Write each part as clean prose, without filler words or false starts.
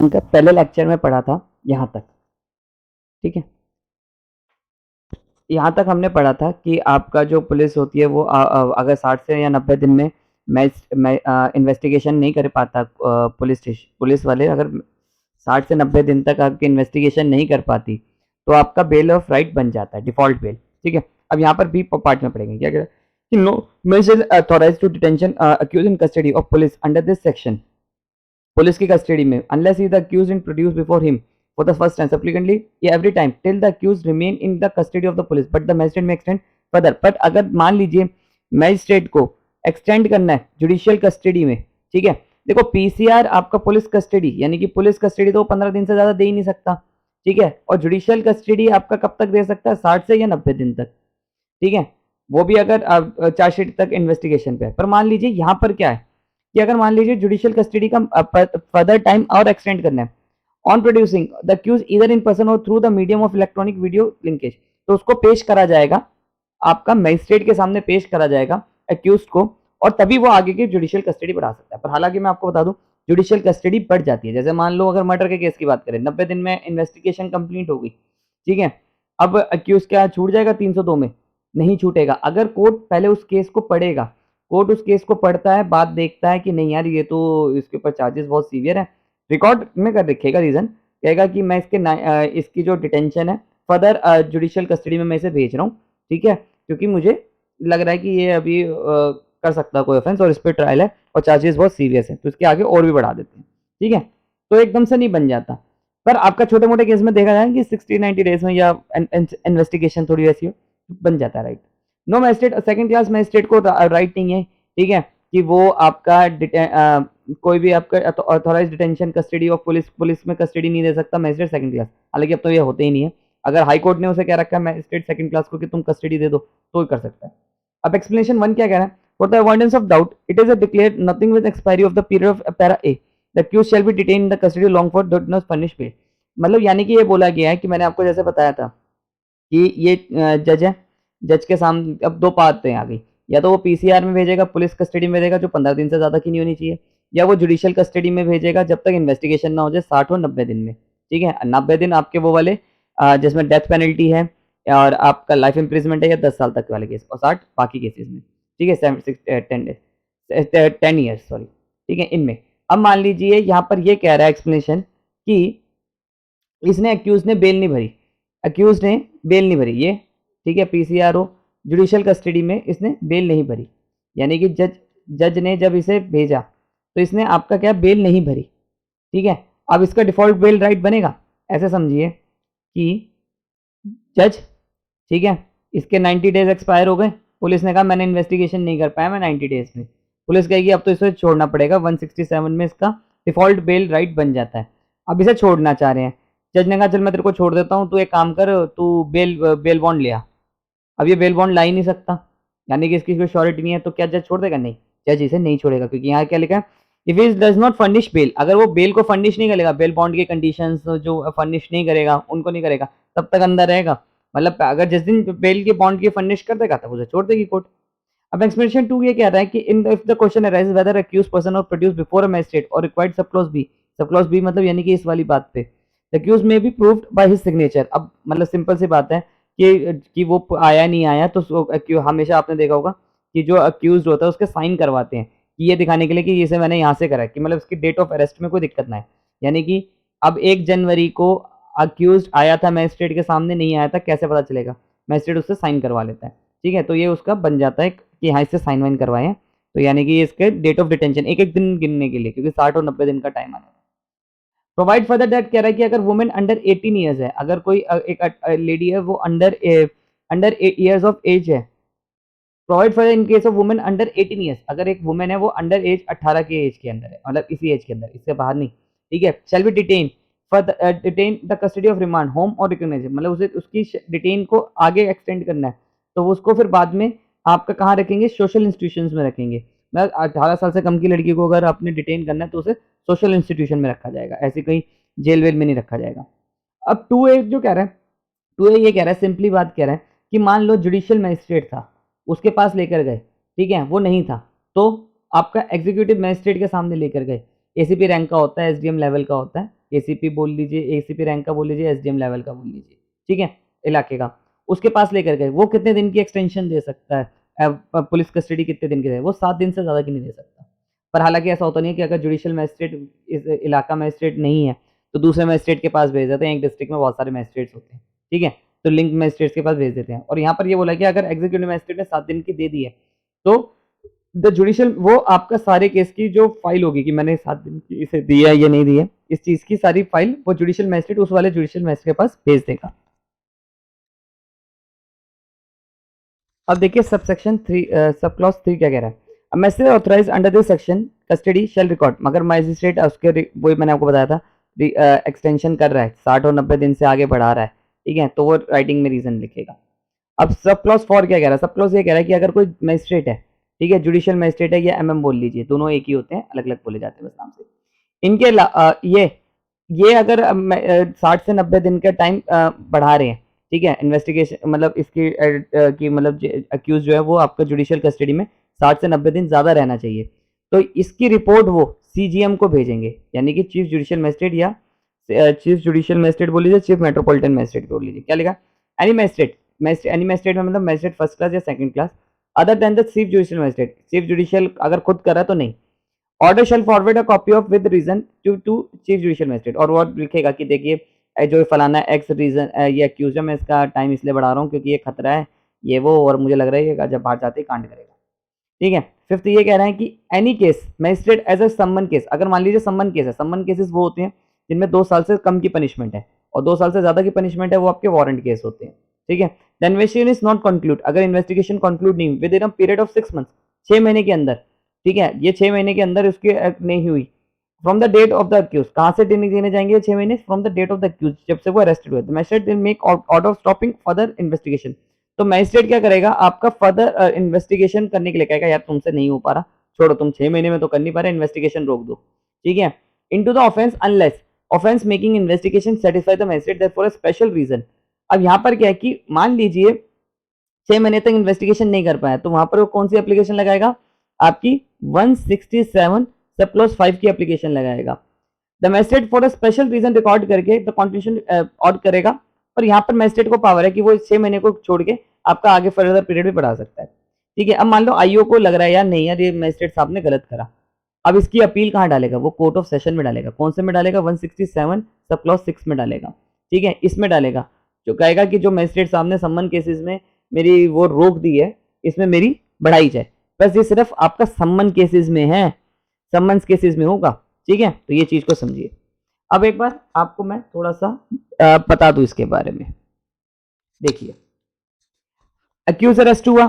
उनका पहले लेक्चर में पढ़ा था यहाँ तक, ठीक है। यहाँ तक हमने पढ़ा था कि आपका जो पुलिस होती है वो अगर 60 से या 90 दिन में इन्वेस्टिगेशन नहीं कर पाता, पुलिस वाले अगर 60 से 90 दिन तक आपकी इन्वेस्टिगेशन नहीं कर पाती तो आपका बेल ऑफ राइट बन जाता है, डिफॉल्ट बेल, ठीक है। अब यहाँ पर बी पार्ट में पढ़ेंगे क्या कह रहा है कि no major authorised to detention accuse in custody of police under this section, police की कस्टडी में unless he the accused in produce before him for the first time subsequently every time till the accused remain in the custody of the police but the magistrate may extend further। but अगर मान लीजिए magistrate को extend करना है judicial custody में, ठीक है। देखो पीसीआर आपका पुलिस कस्टडी यानी कि पुलिस कस्टडी तो 15 दिन से ज्यादा दे ही नहीं सकता, ठीक है। और जुडिशियल कस्टडी आपका कब तक दे सकता है, 60 से या 90 दिन तक, ठीक है। वो भी अगर चार्जशीट तक इन्वेस्टिगेशन पे है। पर मान लीजिए यहाँ पर क्या है कि अगर मान लीजिए जुडिशियल कस्टडी का फर्दर टाइम और एक्सटेंड करना है ऑन प्रोड्यूसिंग द अक्यूज इधर इन पर्सन और through the medium of electronic video linkage, तो उसको पेश करा जाएगा, आपका मजिस्ट्रेट के सामने पेश करा जाएगा अक्यूज को, और तभी वो आगे की जुडिशियल कस्टडी बढ़ा सकता है। पर हालांकि मैं आपको बता दूं जुडिशियल कस्टडी बढ़ जाती है। जैसे मान लो अगर मर्डर के केस की बात करें, 90 दिन में इन्वेस्टिगेशन कंप्लीट हो गई, ठीक है। अब अक्यूज क्या छूट जाएगा 302 में? नहीं छूटेगा। अगर कोर्ट पहले उस केस को पढ़ेगा, कोर्ट उस केस को पढ़ता है, बात देखता है कि नहीं यार ये तो इसके ऊपर चार्जेस बहुत सीवियर है, रिकॉर्ड में कर रखेगा रीजन, कहेगा कि मैं इसकी जो डिटेंशन है फर्दर जुडिशियल कस्टडी में मैं इसे भेज रहा हूँ, ठीक है, क्योंकि मुझे लग रहा है कि ये अभी कर सकता है कोई ऑफेंस और इस पर ट्रायल है और चार्जेस बहुत सीरियस है, तो इसके आगे और भी बढ़ा देते हैं, ठीक है। तो एकदम से नहीं बन जाता। पर आपका छोटे मोटे केस में देखा जाए कि 60-90 डेज में या इन्वेस्टिगेशन थोड़ी वैसी हो बन जाता है, right. No magistrate second class magistrate को राइट नहीं है, ठीक है, कि वो आपका कोई भी आपका authorise detention custody of police में कस्टडी नहीं दे सकता मैजिस्ट्रेट सेकंड क्लास। हालांकि अब तो ये होते ही नहीं है, अगर हाई कोर्ट ने उसे कह रखा है मैजिस्ट्रेट सेकंड क्लास को कि तुम कस्टडी दे दो तो ही कर सकता है। अब एक्सप्लेनेशन 1 क्या कह रहा है, for the avoidance of doubt it is declared nothing with expiry of the period of para a the accused shall be detain in the custody long for do not furnish bail. मतलब यानी कि ये बोला गया है कि मैंने आपको जैसे बताया था कि ये जज है, जज के सामने अब दो बातें आ गई, या तो वो पीसीआर में भेजेगा, पुलिस कस्टडी में भेजेगा जो 15 दिन से ज्यादा की नहीं होनी चाहिए, या वो जुडिशियल कस्टडी में भेजेगा जब तक इन्वेस्टिगेशन ना हो जाए 60 और 90 दिन में, ठीक है। 90 दिन आपके वो वाले जिसमें डेथ पेनल्टी है और आपका लाइफ इम्प्रिजमेंट है या 10 साल तक वाले केस, और 60 बाकी केसेस में, ठीक है, 10 ईयर्स सॉरी, ठीक है इनमें। अब मान लीजिए यहाँ पर ये कह रहा है एक्सप्लेनेशन कि इसने अक्यूज ने बेल नहीं भरी, अक्यूज ने बेल नहीं भरी ये, ठीक है, पीसीआर हो जुडिशियल कस्टडी में इसने बेल नहीं भरी, यानी कि जज ने जब इसे भेजा तो इसने आपका क्या बेल नहीं भरी, ठीक है। अब इसका डिफॉल्ट बेल राइट बनेगा, ऐसे समझिए कि जज, ठीक है, इसके 90 डेज एक्सपायर हो गए, पुलिस ने कहा मैंने इन्वेस्टिगेशन नहीं कर पाया मैं 90 डेज में, पुलिस कहेगी अब तो इसे छोड़ना पड़ेगा, 167 में इसका डिफॉल्ट बेल राइट बन जाता है। अब इसे छोड़ना चाह रहे हैं, जज ने कहा चल मैं तेरे को छोड़ देता हूँ, तू एक काम कर, तू बेल बॉन्ड ले आ। अब ये बेल बॉन्ड ला ही नहीं सकता, यानी कि इसकी कोई श्योरिटी नहीं है, तो क्या जज छोड़ देगा? नहीं, जज इसे नहीं छोड़ेगा, क्योंकि यहाँ क्या लिखा है, if is does not furnish bail, अगर वो बेल को फर्निश नहीं करेगा, बेल बॉन्ड के कंडीशंस जो फर्निश नहीं करेगा उनको नहीं करेगा, तब तक अंदर रहेगा। मतलब अगर जिस दिन बेल के बॉन्ड की फर्निश कर देगा तब उसे छोड़ देगी कोर्ट। अब एक्सप्लेनेशन 2 ये कह रहा है कि in if the question arises whether accuse person or produce before a magistrate or required sub clause b मतलब यानी कि इस वाली बात पे the accuse may be proved by his signature. अब मतलब सिंपल सी बात है कि वो आया नहीं आया, तो हमेशा आपने देखा होगा कि जो अक्यूज होता है उसके साइन करवाते हैं कि ये दिखाने के लिए कि इसे मैंने यहाँ से करा है, कि मतलब इसकी डेट ऑफ अरेस्ट में कोई दिक्कत ना है। यानी कि अब 1 जनवरी को अक्यूज आया था मैजिस्ट्रेट के सामने, नहीं आया था, कैसे पता चलेगा? मैजिस्ट्रेट उससे साइन करवा लेता है, ठीक है। तो ये उसका बन जाता है कि हाँ इससे साइन वाइन करवाए हैं, तो यानी कि इसके डेट ऑफ डिटेंशन एक एक दिन गिनने के लिए, क्योंकि 60 और 90 दिन का टाइम आता है। प्रोवाइड फर्दर दैट कह रहा है कि अगर वुमेन अंडर 18 ईयर्स है, अगर कोई एक लेडी है वो अंडर 8 ईयर्स ऑफ एज है, provide for in case of women under 18 years, अगर एक वुमेन है वो अंडर एज 18 के एज के अंदर है, मतलब इसी एज के अंदर, इससे बाहर नहीं, ठीक है, शैल be detain for detain the custody of remand home और रिकॉग्नाइज, मतलब उसे उसकी डिटेन को आगे एक्सटेंड करना है, तो उसको फिर बाद में आपका कहाँ रखेंगे? सोशल इंस्टीट्यूशन में रखेंगे। मतलब 18 साल से कम की लड़की को अगर आपने डिटेन करना है तो उसे सोशल इंस्टीट्यूशन में रखा जाएगा, ऐसे कहीं जेल वेल में नहीं रखा जाएगा। अब 2A जो कह रहा है, 2A ये कह रहा है, सिंपली बात कह रहा है कि मान लो जुडिशियल मजिस्ट्रेट था, उसके पास लेकर गए, ठीक है, वो नहीं था, तो आपका एग्जीक्यूटिव मजिस्ट्रेट के सामने लेकर गए, एसीपी रैंक का होता है, एसडीएम लेवल का होता है, एसीपी बोल लीजिए, एसीपी रैंक का बोल लीजिए, एसडीएम लेवल का बोल लीजिए, ठीक है, इलाके का, उसके पास लेकर गए, वो कितने दिन की एक्सटेंशन दे सकता है, पुलिस कस्टडी कितने दिन की दे, वो 7 दिन से ज़्यादा की नहीं दे सकता। पर हालाँकि ऐसा होता नहीं है कि अगर जुडिशियल मजिस्ट्रेट इस इलाका मजिस्ट्रेट नहीं है, तो दूसरे मजिस्ट्रेट के पास भेज देते हैं, एक डिस्ट्रिक्ट में बहुत सारे मजिस्ट्रेट्स होते हैं, ठीक है? तो लिंक मजिस्ट्रेट्स के पास भेज देते हैं और यहाँ पर ये बोला कि अगर एग्जीक्यूटिव मजिस्ट्रेट ने 7 दिन की दे दी है, तो द जुडिशियल वो आपका सारे केस की जो फाइल होगी कि मैंने 7 दिन की इसे दी है या नहीं दी है, इस चीज़ की सारी फाइल वो जुडिशियल मजिस्ट्रेट उस वाले जुडिशियल मजिस्ट्रेट के पास भेज देगा। अब देखिए सबसेक्शन 3 सब क्लॉज 3 क्या कह रहा है? A magistrate authorised under this section custody shall record, मगर मजिस्ट्रेट उसके वही मैंने आपको बताया था एक्सटेंशन कर रहा है, 60 और 90 दिन से आगे बढ़ा रहा है, ठीक है, तो वो राइटिंग में रीजन लिखेगा। अब सब क्लॉज 4 क्या कह रहा है? सब क्लॉज ये कह रहा है कि अगर कोई मजिस्ट्रेट है, ठीक है, जुडिशियल मजिस्ट्रेट है या एमएम बोल लीजिए, दोनों एक ही होते हैं, अलग अलग बोले जाते हैं बस नाम से, इनके ये अगर 60 से 90 दिन का टाइम बढ़ा रहे हैं, ठीक है, इन्वेस्टिगेशन मतलब इसकी कि मतलब अक्यूज जो है वो आपका जुडिशियल कस्टडी में 60 से 90 दिन ज़्यादा रहना चाहिए, तो इसकी रिपोर्ट वो सीजीएम को भेजेंगे, यानी कि चीफ जुडिशियल मजिस्ट्रेट या चीफ जुडिशियल मजिस्ट्रेट बोल लीजिए, चीफ मेट्रोपॉलिटन मजिस्ट्रेट बोल लीजिए, क्या लिखा? एनी मजिस्ट्रेट, एनी मजिस्ट्रेट में मतलब मजिस्ट्रेट फर्स्ट क्लास या second class, other than the chief judicial magistrate, chief judicial अगर खुद कर रहा है तो नहीं, order shall forward a copy of with reason to chief judicial magistrate, और वो लिखेगा कि देखिए जो फलाना एक्स रीजन ये अक्यूज है, मैं इसका टाइम इसलिए बढ़ा रहा हूँ क्योंकि ये खतरा है, ये वो, और मुझे लग रहा है ये जब बाहर जाते ही कांड करेगा, ठीक है। फिफ्थ ये कह रहा है कि any case magistrate as a summons case, अगर मान लीजिए सम्मन केस है, सम्मन केसेस वो होते हैं जिनमें 2 साल से कम की पनिशमेंट है और 2 साल से ज्यादा की पनिशमेंट है, वो आपके वारंट केस होते हैं, ठीक है। The investigation is not conclude, अगर इन्वेस्टिगेशन कंक्लूड नहीं with in a period of 6 months, 6 महीने के अंदर, ठीक है, ये 6 महीने के अंदर उसकी नहीं हुई, from the date of the accuse, कहां से देने जाएंगे 6 महीने? From the date of the accuse, जब से वो अरेस्टेड हुए, the magistrate will make order of stopping further investigation, तो मजिस्ट्रेट क्या करेगा? आपका फर्दर इन्वेस्टिगेशन करने के लिए कहेगा, यार तुमसे नहीं हो पा रहा, छोड़ो, तुम 6 महीने में तो कर नहीं पा रहे, इन्वेस्टिगेशन रोक दो, ठीक है। Into the offence unless offence making investigation satisfy the magistrate therefore a special reason. अब यहाँ पर क्या है कि मान लीजिए 6 महीने तक इन्वेस्टिगेशन नहीं कर पाया, तो वहां पर वो कौन सी एप्लीकेशन लगाएगा? आपकी 167 सब क्लॉज 5 की एप्लीकेशन लगाएगा। The magistrate for a special reason record करके द कॉन्स्टिट्यूशन ऑर्डर करेगा, और यहाँ पर मजिस्ट्रेट को पावर है कि वो 6 महीने को छोड़ के आपका आगे फर्दर पीरियड भी बढ़ा सकता है, ठीक है। अब मान लो आईओ को लग रहा है यार नहीं यार ये मजिस्ट्रेट साहब ने गलत करा, अब इसकी अपील कहाँ डालेगा? वो कोर्ट ऑफ सेशन में डालेगा, कौन से में डालेगा? 167 सब क्लॉज 6 में डालेगा, ठीक है, इसमें डालेगा, जो कहेगा कि जो मजिस्ट्रेट साहब ने सम्मन केसेस में मेरी वो रोक दी है, इसमें मेरी बढ़ाई जाए, बस ये सिर्फ आपका सम्मन केसेस में है, सम्मन्स केसेस में होगा, ठीक है, तो ये चीज को समझिए। अब एक बार आपको मैं थोड़ा सा बता दूं इसके बारे में, देखिए अक्यूज अरेस्ट हुआ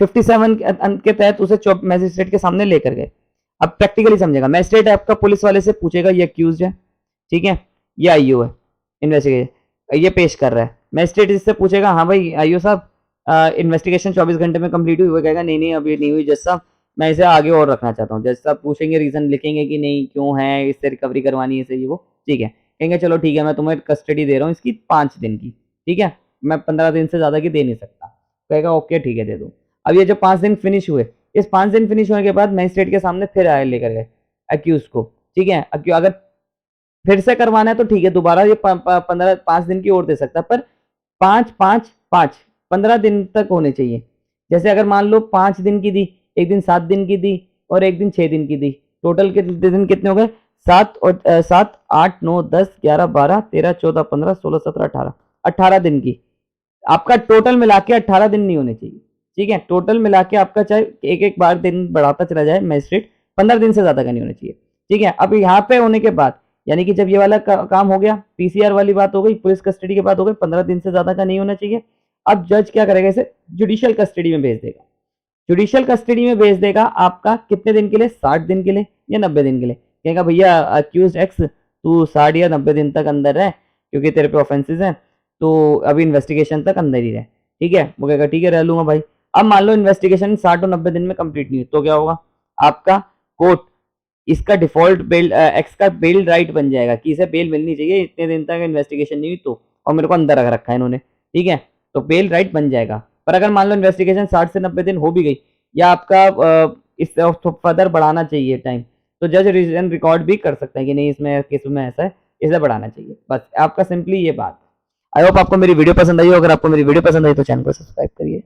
57 के तहत, उसे मैजिस्ट्रेट के सामने लेकर गए। अब प्रैक्टिकली समझेगा, मैजिस्ट्रेट आपका पुलिस वाले से पूछेगा ये अक्यूज है, ठीक है, ये आईओ है, इन्वेस्टिगेशन ये पेश कर रहा है, मैजिस्ट्रेट इससे पूछेगा हाँ भाई आईओ साहब इन्वेस्टिगेशन 24 घंटे में कंप्लीट हुई, वो कहेगा नहीं नहीं अभी नहीं हुई जज साहब, मैं इसे आगे और रखना चाहता हूँ। जज साहब पूछेंगे, रीजन लिखेंगे कि नहीं क्यों है, इससे रिकवरी करवानी है, इसे ये वो, ठीक है, कहेंगे चलो ठीक है मैं तुम्हें कस्टडी दे रहा हूँ इसकी 5 दिन की, ठीक है, मैं 15 दिन से ज्यादा की दे नहीं सकता, कहेगा ओके ठीक है दे दो। अब ये जो 5 दिन फिनिश हुए, इस 5 दिन फिनिश होने के बाद मैजिस्ट्रेट के सामने फिर आए लेकर गए अक्यूज को, ठीक है, अगर फिर से करवाना है तो ठीक है, दोबारा ये 5 दिन की और दे सकता है, पर 5-5-5 15 दिन तक होने चाहिए। जैसे अगर मान लो 5 दिन की दी, एक दिन 7 दिन की दी और एक दिन 6 दिन की दी, टोटल के दिन कितने हो गए? 7 और 7 8 9 10 11 12 13 14 15 16 17 18 18 दिन की, आपका टोटल मिला के 18 दिन नहीं होने चाहिए, ठीक है, टोटल मिला के आपका चाहे एक एक बार दिन बढ़ाता चला जाए मजिस्ट्रेट, 15 दिन से ज्यादा का नहीं होना चाहिए, ठीक है। अब यहाँ पे होने के बाद यानी कि जब ये वाला काम हो गया, पीसीआर वाली बात हो गई, पुलिस कस्टडी की बात हो गई, 15 दिन से ज्यादा का नहीं होना चाहिए। अब जज क्या करेगा? इसे जुडिशियल कस्टडी में भेज देगा, जुडिशियल कस्टडी में भेज देगा आपका कितने दिन के लिए? 60 दिन के लिए या 90 दिन के लिए, कहेगा भैया अक्यूज एक्स तू 60 या 90 दिन तक अंदर रह, क्योंकि तेरे पे ऑफेंसेस हैं, तो अभी इन्वेस्टिगेशन तक अंदर ही रहे, ठीक है, वो कहेगा ठीक है रह लूंगा भाई। अब मान लो इन्वेस्टिगेशन 60 और 90 दिन में कंप्लीट नहीं हुई, तो क्या होगा? आपका कोर्ट इसका डिफॉल्ट बेल एक्स का बेल राइट बन जाएगा कि इसे बेल मिलनी चाहिए, इतने दिन तक इन्वेस्टिगेशन नहीं हुई तो, और मेरे को अंदर रख रखा है इन्होंने, ठीक है, तो बेल राइट बन जाएगा। पर अगर मान लो इन्वेस्टिगेशन 60 से 90 दिन हो भी गई या आपका इस फर्दर बढ़ाना चाहिए टाइम, तो जज रीजन रिकॉर्ड भी कर सकता है कि नहीं इसमें केस में ऐसा है, इसे बढ़ाना चाहिए। बस आपका सिंपली ये बात। आई होप आपको मेरी वीडियो पसंद आई हो। अगर आपको मेरी वीडियो पसंद आई तो चैनल को सब्सक्राइब करिए।